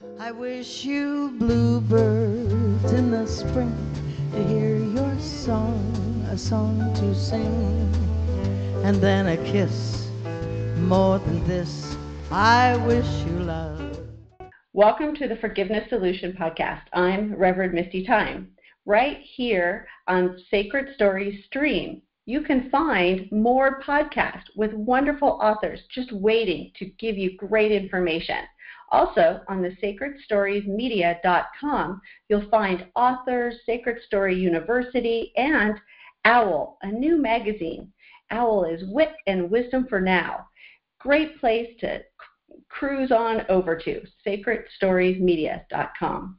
I wish you bluebirds in the spring to hear your song, a song to sing, and then a kiss. More than this, I wish you love. Welcome to the Forgiveness Solution Podcast. I'm Reverend Misty Tyme. Right here on Sacred Stories Stream, you can find more podcasts with wonderful authors just waiting to give you great information. Also, on the sacredstoriesmedia.com, you'll find authors, Sacred Story University, and Owl, a new magazine. Owl is wit and wisdom for now. Great place to cruise on over to sacredstoriesmedia.com.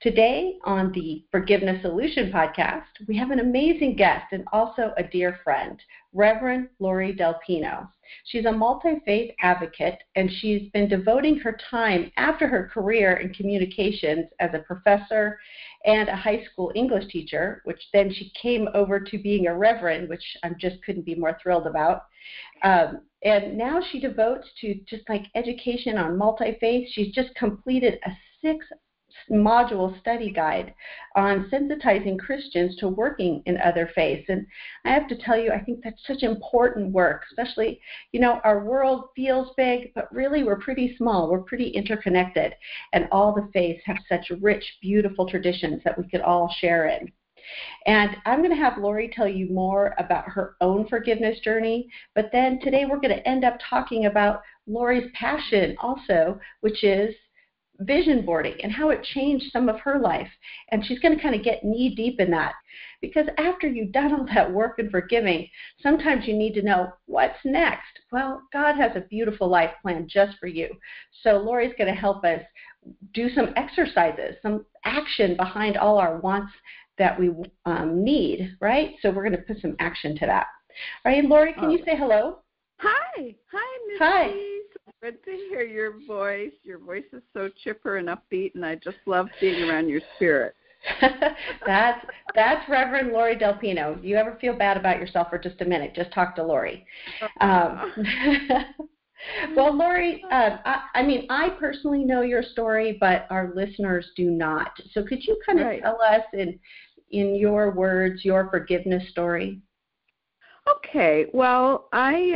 Today on the Forgiveness Solution podcast, we have an amazing guest and also a dear friend, Reverend Laurie Delpenio. She's a multi-faith advocate, and she's been devoting her time after her career in communications as a professor and a high school English teacher, which then she came over to being a reverend, which I just couldn't be more thrilled about. And now she devotes to just like education on multi-faith. She's just completed a 6-module study guide on sensitizing Christians to working in other faiths. And I have to tell you, I think that's such important work, especially, our world feels big, but really we're pretty small. We're pretty interconnected. And all the faiths have such rich, beautiful traditions that we could all share in. And I'm going to have Laurie tell you more about her own forgiveness journey, but then today we're going to end up talking about Laurie's passion also, which is vision boarding and how it changed some of her life. And she's going to kind of get knee deep in that, because after you've done all that work in forgiving, sometimes you need to know what's next. Well, God has a beautiful life plan just for you. So Laurie's going to help us do some exercises, some action behind all our wants that we need, right? So we're going to put some action to that. All right, Laurie, can you say hello? Hi, Misty. Hi. So good to hear your voice. Your voice is so chipper and upbeat, and I just love being around your spirit. That's Reverend Laurie Delpenio. If you ever feel bad about yourself for just a minute, just talk to Laurie. Well, Laurie, I personally know your story, but our listeners do not. So could you kind of tell us in your words your forgiveness story? Okay. Well, I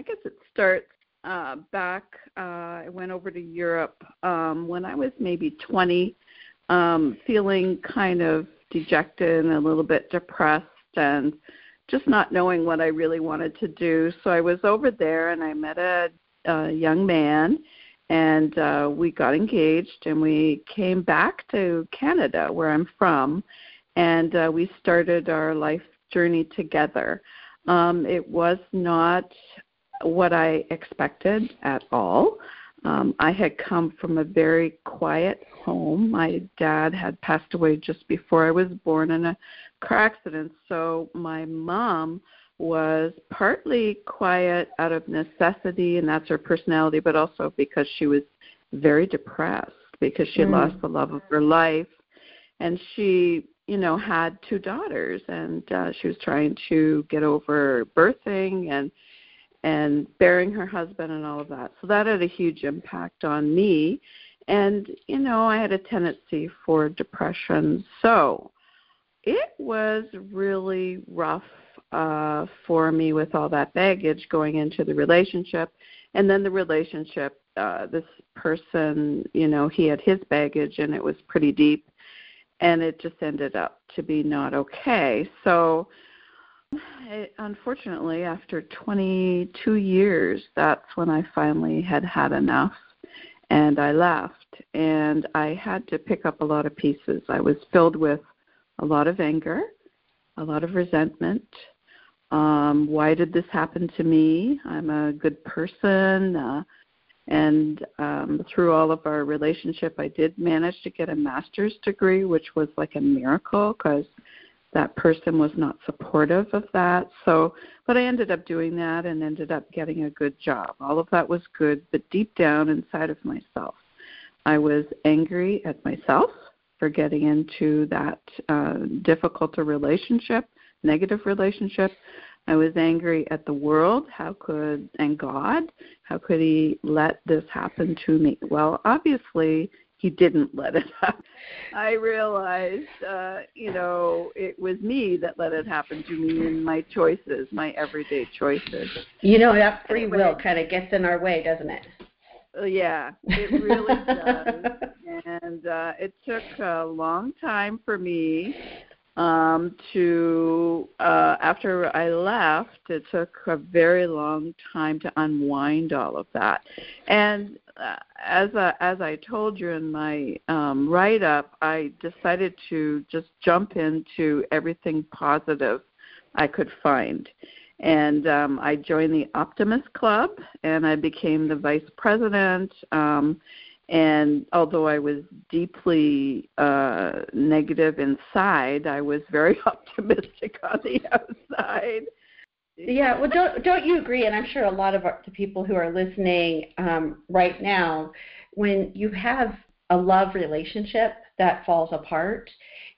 guess it starts back. I went over to Europe when I was maybe 20, feeling kind of dejected and a little bit depressed and just not knowing what I really wanted to do. So I was over there and I met a young man, and we got engaged, and we came back to Canada, where I'm from, and we started our life journey together. It was not what I expected at all. I had come from a very quiet home. My dad had passed away just before I was born in a car accident, so my mom was partly quiet out of necessity, and that's her personality, but also because she was very depressed because she lost the love of her life. And she, had 2 daughters, and she was trying to get over birthing and bearing her husband and all of that. So that had a huge impact on me. And, I had a tendency for depression. So it was really rough for me with all that baggage going into the relationship. And then the relationship, this person, he had his baggage, and it was pretty deep, and it just ended up to be not okay. So unfortunately, after 22 years, that's when I finally had enough, and I left. And I had to pick up a lot of pieces. I was filled with a lot of anger, a lot of resentment. Why did this happen to me? I'm a good person. And through all of our relationship, I did manage to get a master's degree, which was like a miracle because that person was not supportive of that. So, but I ended up doing that and ended up getting a good job. All of that was good, but deep down inside of myself, I was angry at myself for getting into that difficult relationship, negative relationship. I was angry at the world. And God, how could he let this happen to me? Well, obviously, he didn't let it happen. I realized, it was me that let it happen to me in my choices, my everyday choices. That free will kind of gets in our way, doesn't it? Yeah, it really does. And it took a long time for me after I left, it took a very long time to unwind all of that. And as I told you in my write-up, I decided to just jump into everything positive I could find. And I joined the Optimist Club, and I became the vice president. And although I was deeply negative inside, I was very optimistic on the outside. Yeah, well, don't you agree? And I'm sure a lot of the people who are listening right now, when you have a love relationship that falls apart,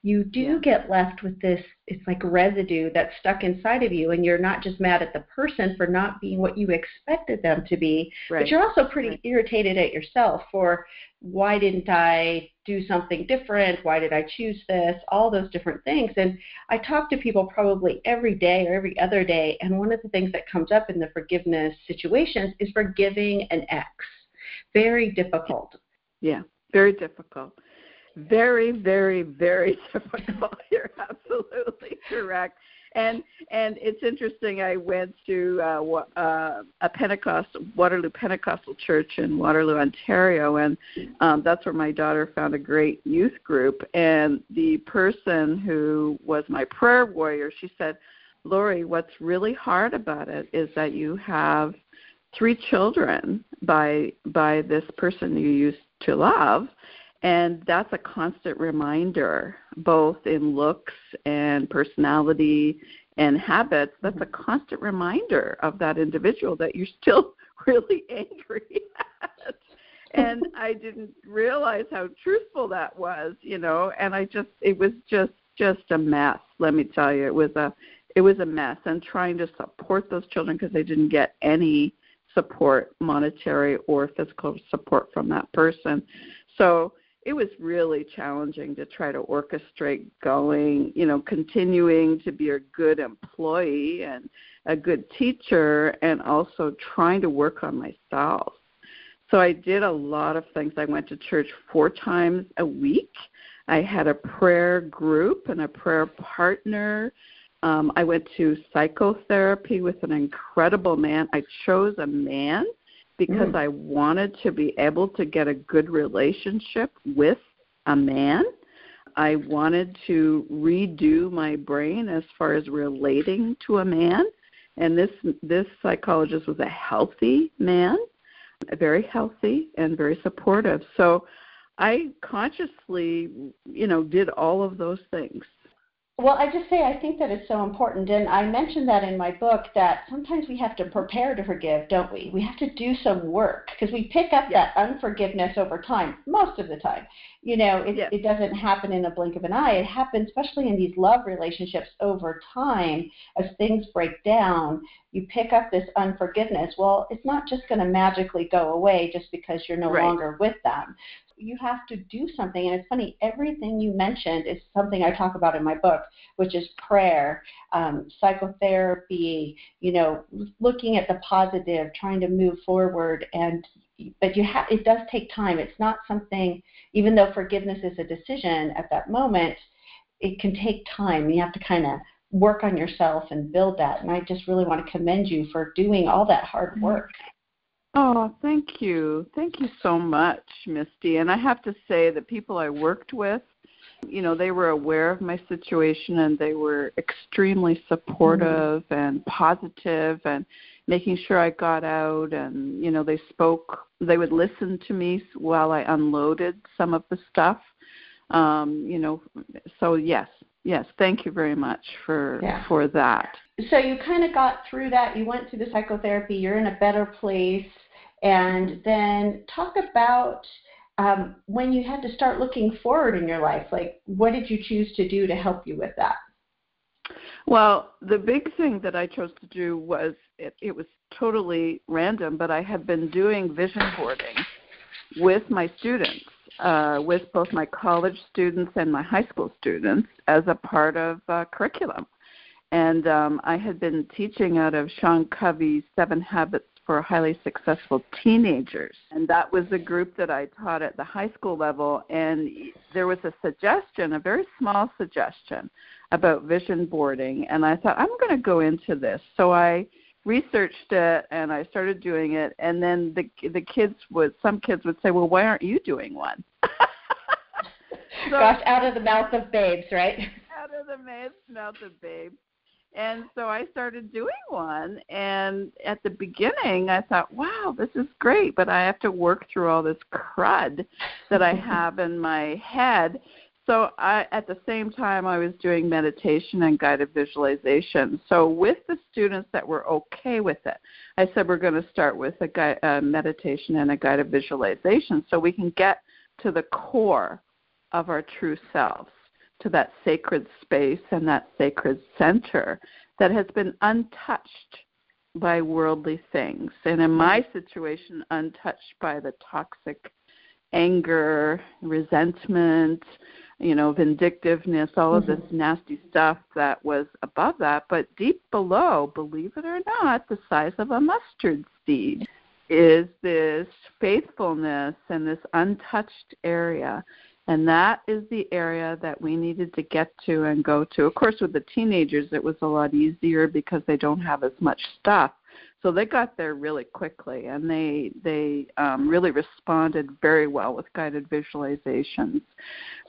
you do get left with this, it's like residue that's stuck inside of you, and you're not just mad at the person for not being what you expected them to be, but you're also pretty irritated at yourself for, why didn't I do something different? Why did I choose this? All those different things. And I talk to people probably every day or every other day, and one of the things that comes up in the forgiveness situations is forgiving an ex. Very difficult. Yeah, very difficult. Very, very, very difficult. You're absolutely correct. And it's interesting. I went to a Waterloo Pentecostal church in Waterloo, Ontario, and that's where my daughter found a great youth group. And the person who was my prayer warrior, she said, "Laurie, what's really hard about it is that you have 3 children by this person you used to love." And that's a constant reminder, both in looks and personality and habits. That's a constant reminder of that individual that you're still really angry at. And I didn't realize how truthful that was, and it was just a mess. Let me tell you, it was a mess. And trying to support those children because they didn't get any support, monetary or physical support from that person. So it was really challenging to try to orchestrate continuing to be a good employee and a good teacher, and also trying to work on myself. So I did a lot of things. I went to church 4 times a week. I had a prayer group and a prayer partner. I went to psychotherapy with an incredible man. I chose a man because I wanted to be able to get a good relationship with a man. I wanted to redo my brain as far as relating to a man. And this psychologist was a healthy man, very healthy and very supportive. So I consciously, did all of those things. Well, I just say I think that it's so important, and I mentioned that in my book, that sometimes we have to prepare to forgive, don't we? We have to do some work, because we pick up that unforgiveness over time, most of the time. It doesn't happen in a blink of an eye. It happens, especially in these love relationships, over time. As things break down, you pick up this unforgiveness. Well, it's not just going to magically go away just because you're no longer with them. You have to do something. And it's funny, everything you mentioned is something I talk about in my book, which is prayer, psychotherapy, looking at the positive, trying to move forward. But it does take time. It's not something, even though forgiveness is a decision at that moment, it can take time. You have to kind of work on yourself and build that. And I just really want to commend you for doing all that hard work. Oh, thank you. Thank you so much, Misty. And I have to say the people I worked with, they were aware of my situation, and they were extremely supportive and positive and making sure I got out. And, they would listen to me while I unloaded some of the stuff. So yes, thank you very much for that. So you kind of got through that. You went through the psychotherapy. You're in a better place. And then talk about when you had to start looking forward in your life. Like, what did you choose to do to help you with that? Well, the big thing that I chose to do was, it was totally random, but I had been doing vision boarding with my students. with both my college students and my high school students as a part of curriculum. And I had been teaching out of Sean Covey's 7 Habits for Highly Successful Teenagers. And that was the group that I taught at the high school level. And there was a suggestion, a very small suggestion, about vision boarding. And I thought, I'm going to go into this. So I researched it and I started doing it. And then some kids would say, well, why aren't you doing one? So, gosh, out of the mouth of babes, right? Out of the mouth of babes. And so I started doing one, and at the beginning I thought, wow, this is great, but I have to work through all this crud that I have in my head. So at the same time, I was doing meditation and guided visualization. So with the students that were okay with it, I said we're going to start with a meditation and a guided visualization so we can get to the core of our true selves, to that sacred space and that sacred center that has been untouched by worldly things. And in my situation, untouched by the toxic anger, resentment, vindictiveness, all of this nasty stuff that was above that. But deep below, believe it or not, the size of a mustard seed is this faithfulness and this untouched area. And that is the area that we needed to get to and go to. Of course, with the teenagers, it was a lot easier because they don't have as much stuff. So they got there really quickly, and they really responded very well with guided visualizations.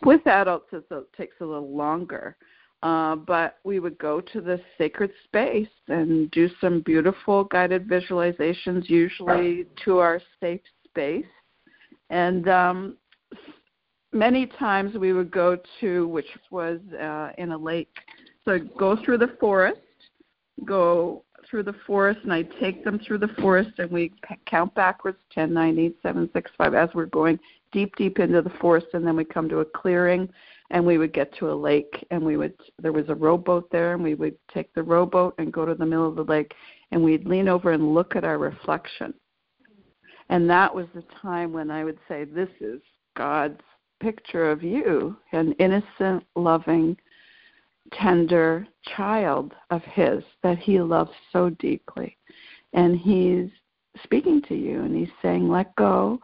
With adults, it takes a little longer. But we would go to the sacred space and do some beautiful guided visualizations, usually to our safe space. And many times we would go to, which was in a lake, so go through the forest, and I take them through the forest, and we count backwards, 10, 9, 8, 7, 6, 5, as we're going deep into the forest, and then we come to a clearing, and we would get to a lake, and there was a rowboat there, and we would take the rowboat and go to the middle of the lake, and we'd lean over and look at our reflection. And that was the time when I would say, this is God's picture of you, an innocent, loving, tender child of his that he loves so deeply. And he's speaking to you, and he's saying, let go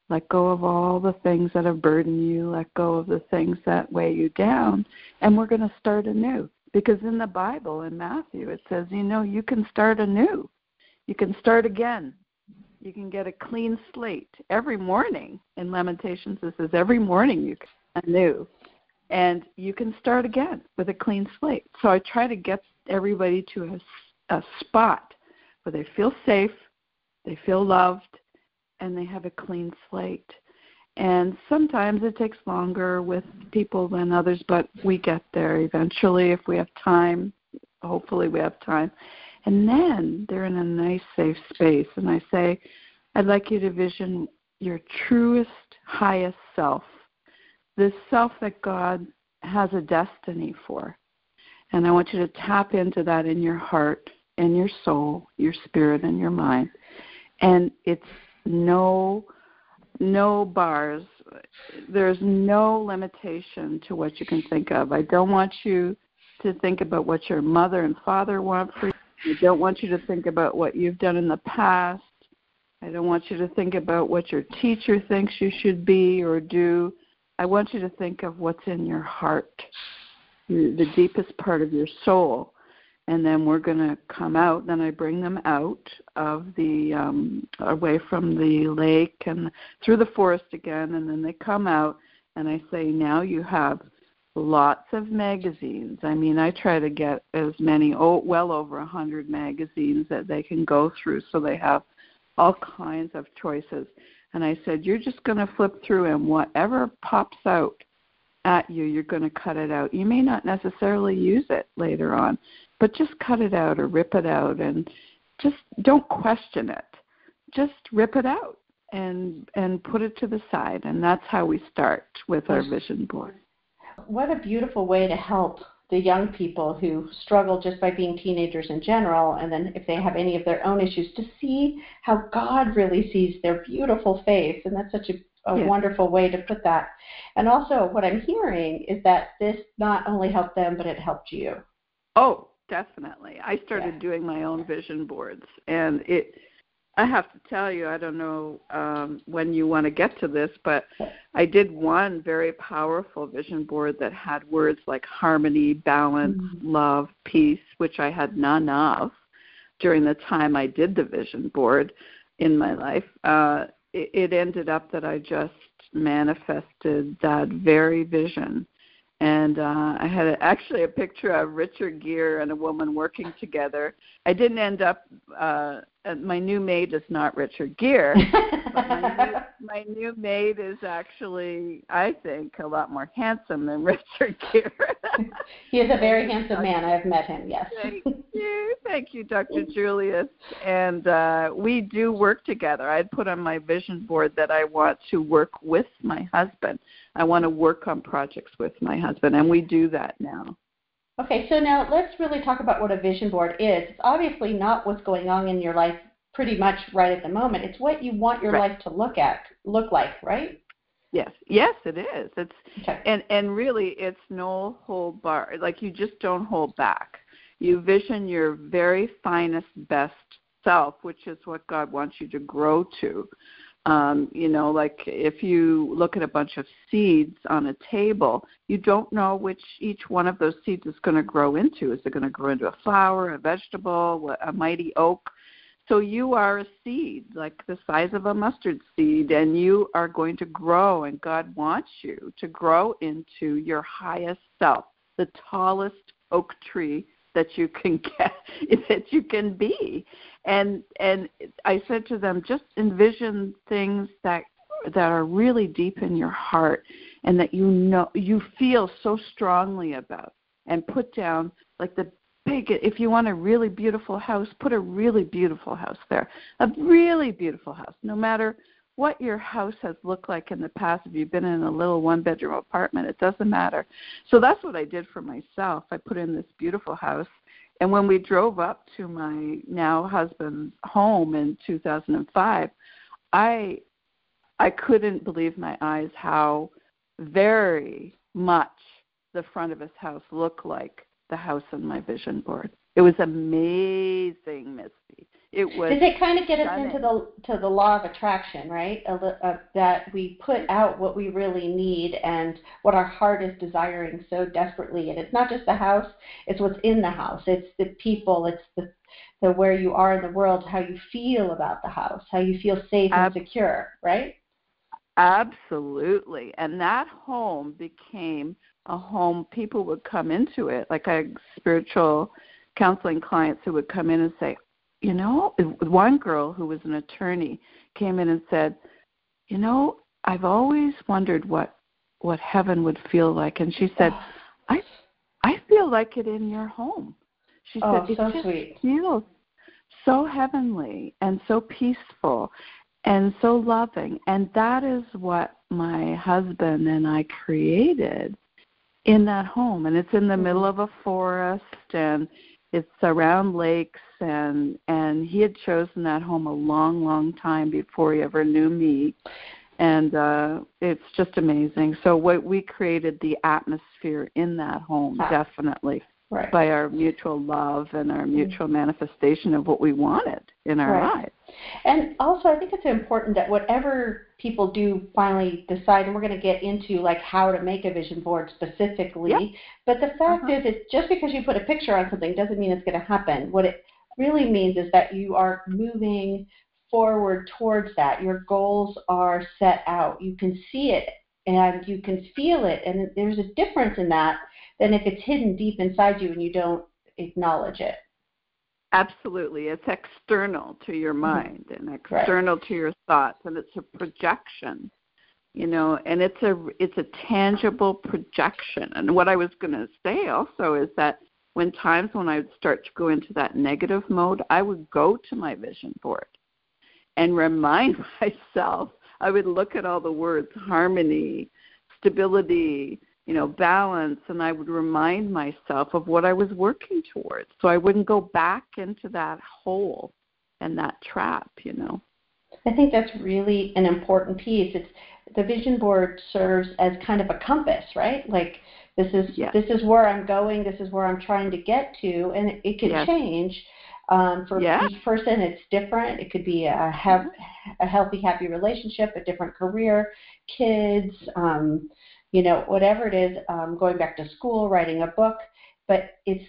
of all the things that have burdened you, let go of the things that weigh you down, and we're going to start anew. Because in the Bible, in Matthew, it says, you can start anew. You can start again. You can get a clean slate every morning. In Lamentations, it says every morning you can start anew. And you can start again with a clean slate. So I try to get everybody to a spot where they feel safe, they feel loved, and they have a clean slate. And sometimes it takes longer with people than others, but we get there eventually if we have time. Hopefully we have time. And then they're in a nice, safe space. And I say, I'd like you to vision your truest, highest self, this self that God has a destiny for. And I want you to tap into that in your heart, in your soul, your spirit, and your mind. And it's no bars. There's no limitation to what you can think of. I don't want you to think about what your mother and father want for you. I don't want you to think about what you've done in the past. I don't want you to think about what your teacher thinks you should be or do. I want you to think of what's in your heart, the deepest part of your soul. And then we're going to come out. Then I bring them out of away from the lake and through the forest again. And then they come out, and I say, now you have lots of magazines. I mean, I try to get as many, well over 100 magazines that they can go through, so they have all kinds of choices. And I said, you're just going to flip through, and whatever pops out at you, you're going to cut it out. You may not necessarily use it later on, but just cut it out or rip it out, and just don't question it. Just rip it out and put it to the side. And that's how we start with our vision board. What a beautiful way to help the young people who struggle just by being teenagers in general, and then if they have any of their own issues, to see how God really sees their beautiful face. And that's such a a wonderful way to put that. And also what I'm hearing is that this not only helped them, but it helped you. Oh, definitely. I started doing my own vision boards, and I have to tell you, I don't know when you want to get to this, but I did one very powerful vision board that had words like harmony, balance, love, peace, which I had none of during the time I did the vision board in my life. It ended up that I just manifested that very vision. And I had actually a picture of Richard Gere and a woman working together. I didn't end up, my new maid is not Richard Gere. But my new maid is actually, I think, a lot more handsome than Richard Gere. He is a very handsome man. I have met him, yes. Thank you, Dr. Julius. And we do work together. I'd put on my vision board that I want to work with my husband. I want to work on projects with my husband, and we do that now. Okay, so now let's really talk about what a vision board is. It's obviously not what's going on in your life pretty much right at the moment. It's what you want your life to look like, right? Yes, it is. It's and really it's no hold bar. Like, you just don't hold back. You vision your very finest, best self, which is what God wants you to grow to. Like if you look at a bunch of seeds on a table, you don't know which each one of those seeds is going to grow into. Is it going to grow into a flower, a vegetable, a mighty oak? So you are a seed, like the size of a mustard seed, and you are going to grow, and God wants you to grow into your highest self, the tallest oak tree that you can get, that you can be. And I said to them, just envision things that are really deep in your heart and that you feel so strongly about, and put down like the big, if you want a really beautiful house, put a really beautiful house there, a really beautiful house, no matter what your house has looked like in the past. If you've been in a little one-bedroom apartment, it doesn't matter. So that's what I did for myself. I put in this beautiful house. And when we drove up to my now husband's home in 2005, I couldn't believe my eyes how very much the front of his house looked like the house on my vision board. It was amazing, Misty. It was. Does it kind of get us into the law of attraction, right? That we put out what we really need and what our heart is desiring so desperately. And it's not just the house; it's what's in the house. It's the people. It's the where you are in the world, how you feel about the house, how you feel safe and secure, right? Absolutely. And that home became a home. People would come into it, like I had spiritual counseling clients who would come in and say, one girl who was an attorney came in and said, I've always wondered what heaven would feel like. And she said, I feel like it in your home. She said, it just sweet. Feels so heavenly and so peaceful and so loving. And that is what my husband and I created in that home. And it's in the middle of a forest, and it's around lakes, and he had chosen that home a long, long time before he ever knew me. And it's just amazing. So we created the atmosphere in that home, definitely, right, by our mutual love and our mutual manifestation of what we wanted in our lives. And also, I think it's important that whatever people do finally decide, and we're going to get into like how to make a vision board specifically, but the fact is, it's just because you put a picture on something doesn't mean it's going to happen. What it really means is that you are moving forward towards that. Your goals are set out. You can see it and you can feel it, and there's a difference in that than if it's hidden deep inside you and you don't acknowledge it. Absolutely. It's external to your mind and external to your thoughts, and it's a projection, and it's a tangible projection. And what I was going to say also is that when I would start to go into that negative mode, I would go to my vision board and remind myself. I would look at all the words, harmony, stability, balance, and I would remind myself of what I was working towards, so I wouldn't go back into that hole and that trap, I think that's really an important piece. It's the vision board serves as kind of a compass, right? Like this is where I'm going, this is where I'm trying to get to, and it can change. For each person, it's different. It could be a healthy, happy relationship, a different career, kids, whatever it is, going back to school, writing a book. But it's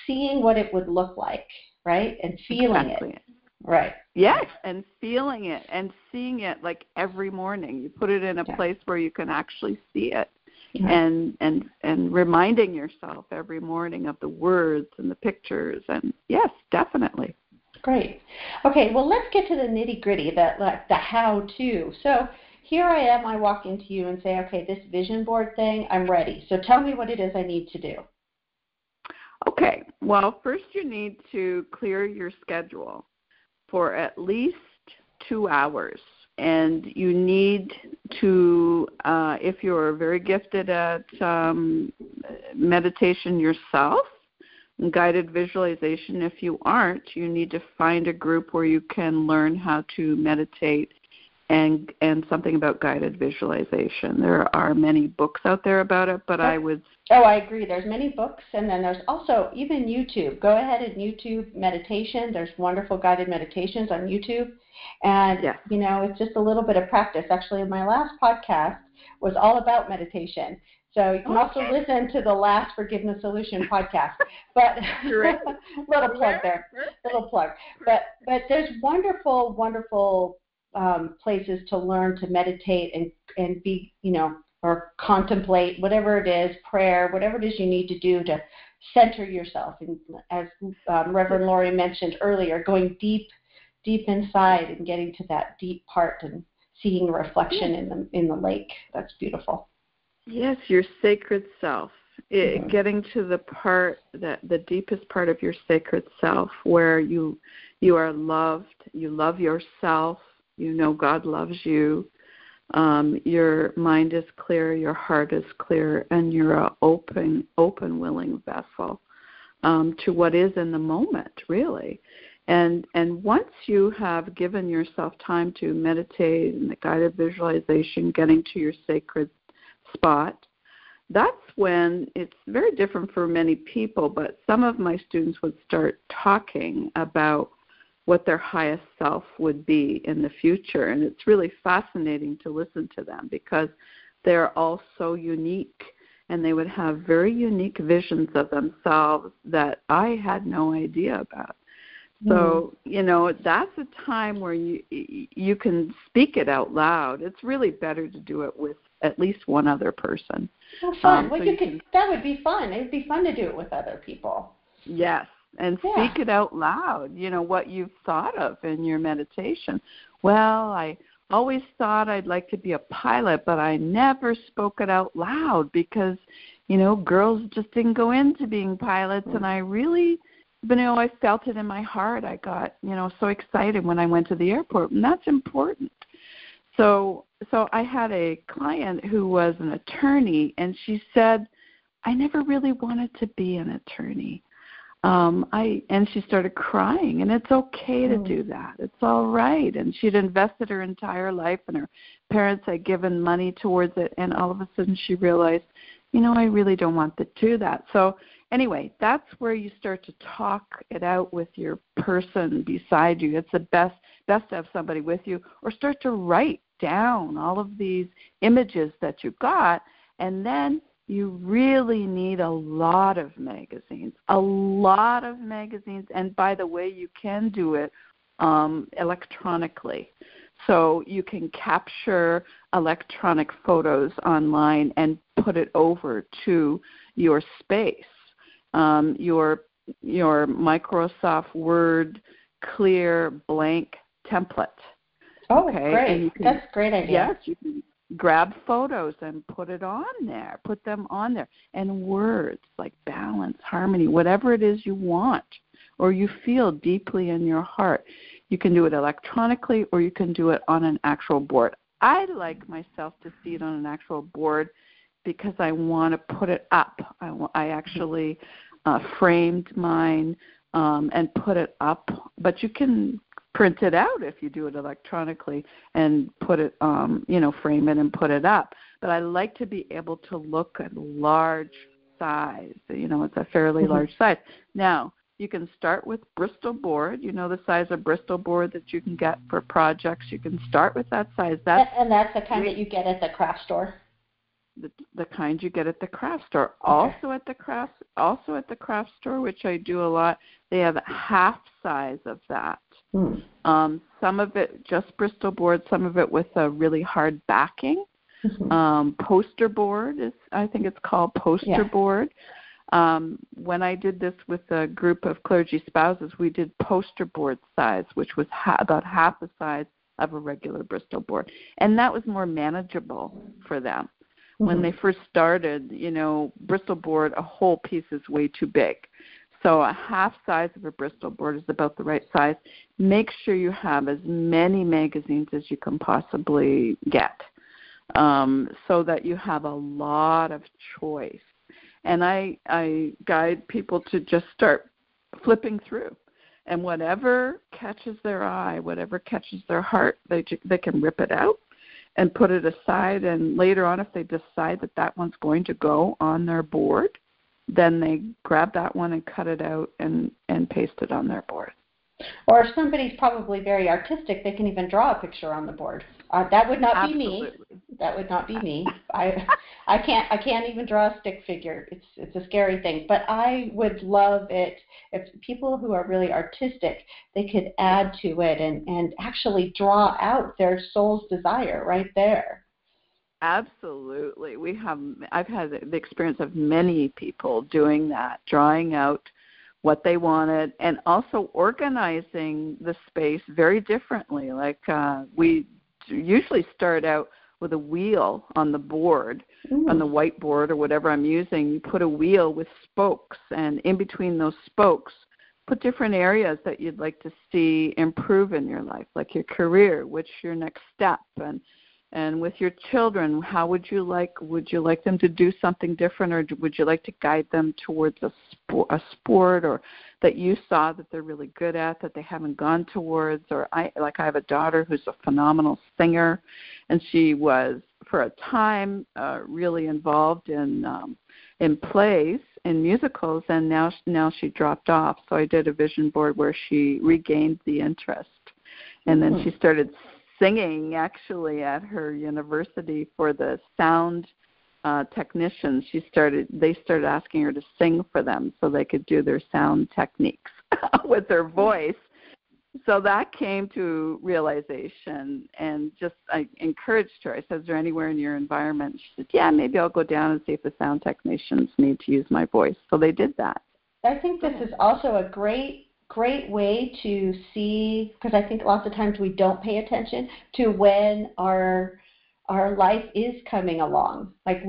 seeing what it would look like, right, and feeling it. Right. Yes, and feeling it and seeing it like every morning. You put it in a place where you can actually see it. And reminding yourself every morning of the words and the pictures, and yes, definitely. Great. Okay, well, let's get to the nitty-gritty, the how-to. So here I walk into you and say, okay, this vision board thing, I'm ready. So tell me what it is I need to do. Okay, well, first you need to clear your schedule for at least 2 hours. And you need to, if you're very gifted at meditation yourself, guided visualization, if you aren't, you need to find a group where you can learn how to meditate and something about guided visualization. There are many books out there about it, but I would... Oh, I agree. There's many books, and then there's also even YouTube. Go ahead and YouTube meditation. There's wonderful guided meditations on YouTube. And, it's just a little bit of practice. Actually, my last podcast was all about meditation. So you can also listen to the last Forgiveness Solution podcast. But little plug there. Little plug. But there's wonderful, wonderful places to learn to meditate and be, or contemplate, whatever it is, prayer, whatever it is you need to do to center yourself. And as Reverend Laurie mentioned earlier, going deep inside and getting to that deep part and seeing a reflection in the lake. That's beautiful. Yes, your sacred self. Getting to the part, the deepest part of your sacred self, where you are loved, you love yourself, God loves you, your mind is clear, your heart is clear, and you're an open, willing vessel to what is in the moment, really. And once you have given yourself time to meditate and the guided visualization, getting to your sacred spot, that's when it's very different for many people, but some of my students would start talking about what their highest self would be in the future. And it's really fascinating to listen to them because they're all so unique, and they would have very unique visions of themselves that I had no idea about. So, that's a time where you can speak it out loud. It's really better to do it with at least one other person. Well, fun. That would be fun. It would be fun to do it with other people. Yes, and speak it out loud, what you've thought of in your meditation. Well, I always thought I'd like to be a pilot, but I never spoke it out loud because, girls just didn't go into being pilots, and I really... But, I felt it in my heart. I got, so excited when I went to the airport, and that's important. So I had a client who was an attorney, and she said, I never really wanted to be an attorney. And she started crying, and it's okay to do that. It's all right. And she'd invested her entire life, and her parents had given money towards it, and all of a sudden she realized, I really don't want to do that. So anyway, that's where you start to talk it out with your person beside you. It's the best to have somebody with you, or start to write down all of these images that you got, and then you really need a lot of magazines. And by the way, you can do it electronically. So you can capture electronic photos online and put it over to your space, your Microsoft Word clear blank template. Oh, okay? Great. That's a great idea. Yes, you can grab photos and put them on there. And words like balance, harmony, whatever it is you want or you feel deeply in your heart. You can do it electronically, or you can do it on an actual board. I like myself to see it on an actual board because I want to put it up. I actually framed mine and put it up. But you can print it out if you do it electronically and put it, frame it and put it up. But I like to be able to look at large size. It's a fairly large size. Now, you can start with Bristol board. The size of Bristol board that you can get for projects. You can start with that size. And that's the kind that you get at the craft store. The kind you get at the craft store. Okay. Also at the craft store, which I do a lot, they have half size of that. Some of it just Bristol board, some of it with a really hard backing. Poster board I think it's called poster board. When I did this with a group of clergy spouses, we did poster board size, which was about half the size of a regular Bristol board, and that was more manageable for them. When they first started, Bristol board, a whole piece is way too big. So a half size of a Bristol board is about the right size. Make sure you have as many magazines as you can possibly get, so that you have a lot of choice. And I guide people to just start flipping through. And whatever catches their eye, whatever catches their heart, they can rip it out and put it aside. And later on, if they decide that one's going to go on their board, then they grab that one and cut it out and paste it on their board. Or if somebody's probably very artistic, they can even draw a picture on the board. That would not be me. That would not be me. I can't even draw a stick figure. It's a scary thing. But I would love it if people who are really artistic, they could add to it and actually draw out their soul's desire right there. Absolutely. I've had the experience of many people doing that, drawing out what they wanted, and also organizing the space very differently. Like we usually start out with a wheel on the board, on the whiteboard or whatever I'm using. You put a wheel with spokes, and in between those spokes, put different areas that you'd like to see improve in your life, like your career, what's your next step, and with your children, how would you like them to do something different, or would you like to guide them towards a sport or that you saw that they're really good at that they haven't gone towards? Or I have a daughter who's a phenomenal singer, and she was for a time really involved in plays, in musicals, and now she dropped off. So I did a vision board where she regained the interest, and then she started singing actually at her university for the sound technicians. They started asking her to sing for them so they could do their sound techniques with her voice. So that came to realization, and just I encouraged her. I said, "Is there anywhere in your environment?" She said, "Yeah, maybe I'll go down and see if the sound technicians need to use my voice." So they did that. I think this is also a great way to see, because I think lots of times we don't pay attention to when our life is coming along. Like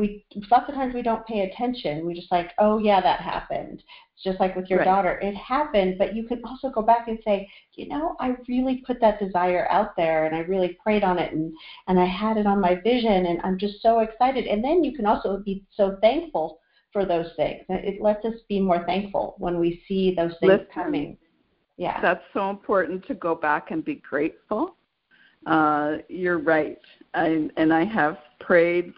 lots of times we don't pay attention. We just like, oh yeah, that happened. It's just like with your daughter, it happened. But you can also go back and say, I really put that desire out there, and I really prayed on it, and I had it on my vision, and I'm just so excited. And then you can also be so thankful for those things. It lets us be more thankful when we see those things coming. Yeah, that's so important to go back and be grateful. You're right. I have prayed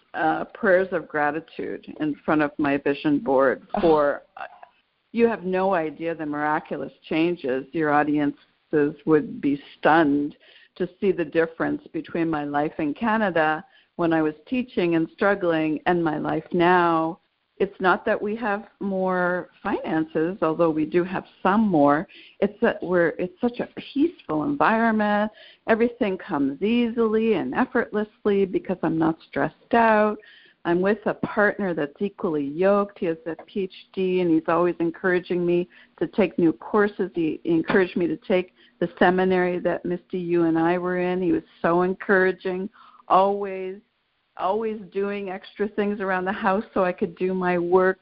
prayers of gratitude in front of my vision board for, you have no idea the miraculous changes. Your audiences would be stunned to see the difference between my life in Canada when I was teaching and struggling and my life now. It's not that we have more finances, although we do have some more. It's that it's such a peaceful environment. Everything comes easily and effortlessly because I'm not stressed out. I'm with a partner that's equally yoked. He has a PhD, and he's always encouraging me to take new courses. He encouraged me to take the seminary that Misty, you and I were in. He was so encouraging, always doing extra things around the house so I could do my work.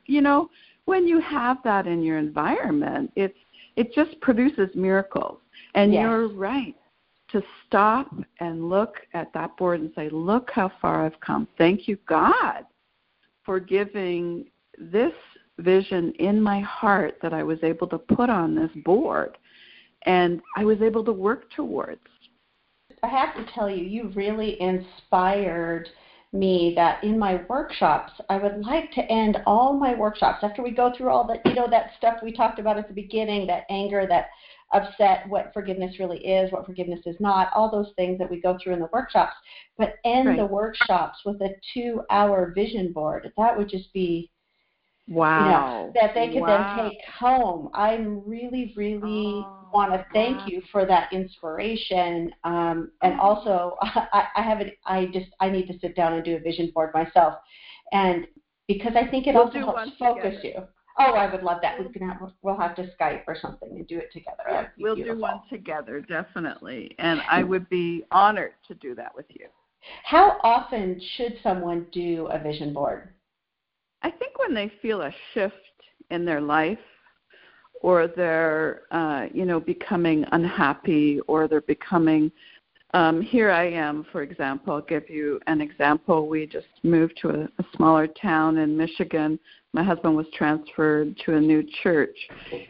When you have that in your environment, it just produces miracles. And you're right to stop and look at that board and say, look how far I've come. Thank you, God, for giving this vision in my heart that I was able to put on this board. and I was able to work towards. I have to tell you, you really inspired me that in my workshops, I would like to end all my workshops after we go through all that, that stuff we talked about at the beginning, that anger, that upset, what forgiveness really is, what forgiveness is not, all those things that we go through in the workshops, but end the workshops with a 2-hour vision board. That would just be, wow, that they could then take home. I really, really want to thank you for that inspiration. And also, I need to sit down and do a vision board myself. And because I think it also helps focus you. Oh, I would love that. We'll have to Skype or something and do it together. Yeah, we'll do one together, definitely. And I would be honored to do that with you. How often should someone do a vision board? I think when they feel a shift in their life, or they're, becoming unhappy, or they're becoming, here I am, for example. I'll give you an example. We just moved to a smaller town in Michigan. My husband was transferred to a new church.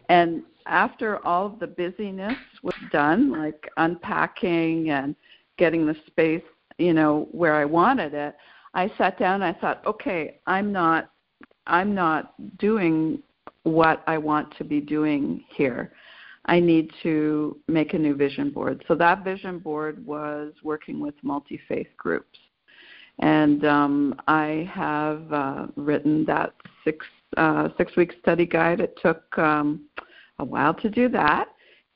And after all of the busyness was done, like unpacking and getting the space, where I wanted it, I sat down and I thought, okay, I'm not doing what I want to be doing here. I need to make a new vision board. So that vision board was working with multi-faith groups. And I have written that six-week study guide. It took a while to do that,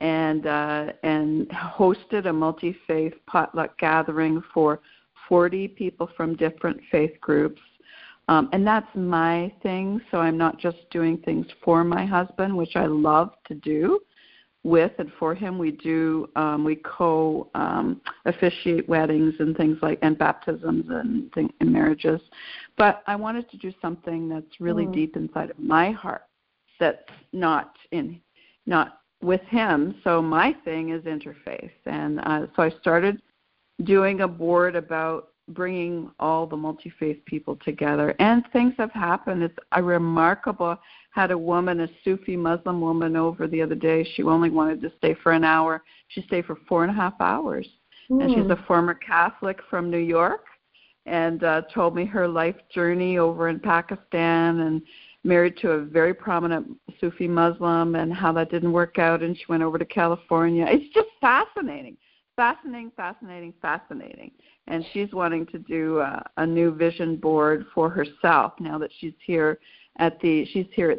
and hosted a multi-faith potluck gathering for 40 people from different faith groups. And that's my thing, so I'm not just doing things for my husband, which I love to do with and for him. We do, we co-officiate weddings and things and baptisms and marriages. But I wanted to do something that's really deep inside of my heart, that's not with him. So my thing is interfaith. And so I started doing a board about bringing all the multi-faith people together. And things have happened. It's remarkable. Had a woman, a Sufi Muslim woman, over the other day. She only wanted to stay for an hour. She stayed for 4.5 hours. And she's a former Catholic from New York, and told me her life journey over in Pakistan, and married to a very prominent Sufi Muslim, and how that didn't work out, and she went over to California. It's just fascinating. Fascinating. And she's wanting to do a new vision board for herself now that she's here at the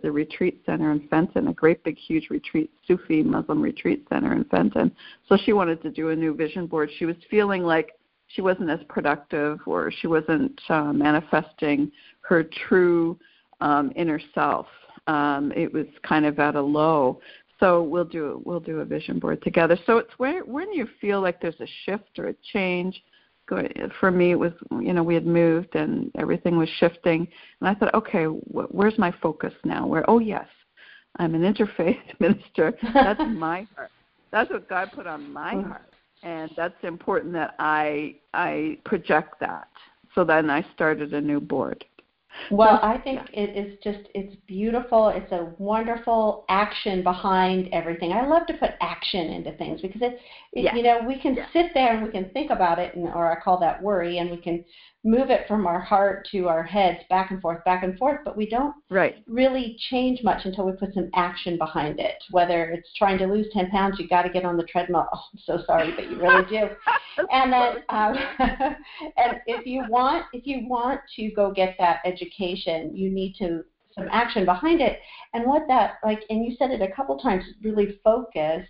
retreat center in Fenton, a great big huge Sufi Muslim retreat center in Fenton. So she wanted to do a new vision board. She was feeling like she wasn't as productive, or she wasn't manifesting her true inner self. It was kind of at a low. So we'll do a vision board together. So it's when you feel like there's a shift or a change. For me, it was, we had moved and everything was shifting. And I thought, okay, where's my focus now? Yes, I'm an interfaith minister. That's my heart. That's what God put on my heart. And that's important that I project that. So then I started a new board. Well, I think it's beautiful. It's a wonderful action behind everything. I love to put action into things because we can sit there and we can think about it, or I call that worry, and we can move it from our heart to our heads back and forth, but we don't really change much until we put some action behind it. Whether it's trying to lose 10 pounds, you got to get on the treadmill. Oh, I'm so sorry, but you really do. And then, and if you want to go get that education, you need some action behind it. And what that, and you said it a couple times, really focus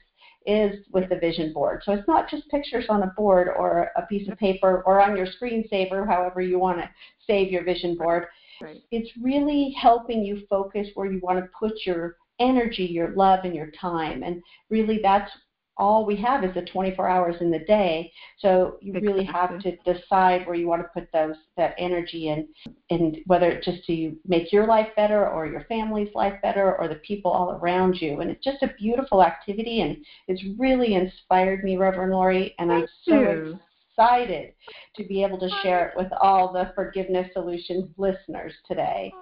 is with the vision board. So it's not just pictures on a board or a piece of paper or on your screensaver, however you want to save your vision board. Right. It's really helping you focus where you want to put your energy, your love, and your time. And really that's all we have is the 24 hours in the day. So you really have to decide where you want to put that energy in, and whether it's just to make your life better or your family's life better or the people all around you. And it's just a beautiful activity, and it's really inspired me, Reverend Laurie, and I'm so excited to be able to share it with all the Forgiveness Solutions listeners today.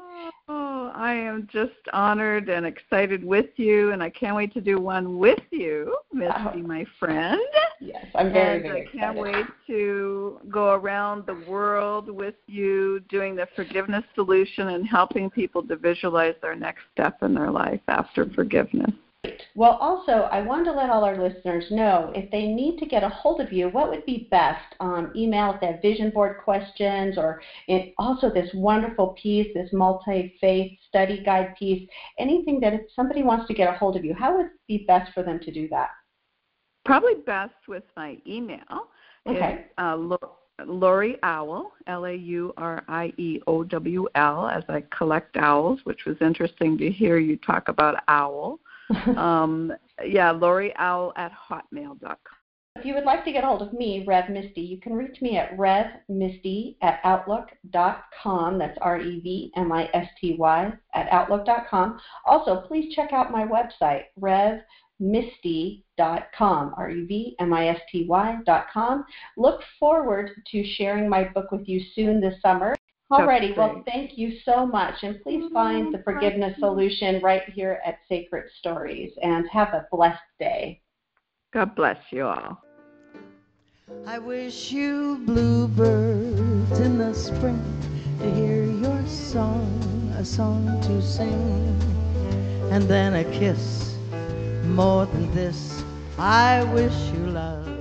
Oh, Well, I am just honored and excited with you, and I can't wait to do one with you, Misty, my friend. Yes, I'm very, very excited. I can't excited. wait to go around the world with you doing the forgiveness solution and helping people to visualize their next step in their life after forgiveness. Well, also, I wanted to let all our listeners know if they need to get a hold of you, what would be best? Email if they have vision board questions, or also this wonderful piece, this multi-faith study guide piece, anything that if somebody wants to get a hold of you, how would it be best for them to do that? Probably best with my email. Okay. It's Laurie Owl, Laurieowl, as I collect owls, which was interesting to hear you talk about owl. LaurieOwl@hotmail.com. If you would like to get hold of me, Rev Misty, you can reach me at revmisty@outlook.com. That's REVMISTY @outlook.com. Also, please check out my website, revmisty.com, REVMISTY.com. Look forward to sharing my book with you soon this summer. Alrighty, well, thank you so much, and please find the forgiveness solution right here at Sacred Stories, and have a blessed day. God bless you all. I wish you bluebirds in the spring to hear your song, a song to sing, and then a kiss. More than this, I wish you love.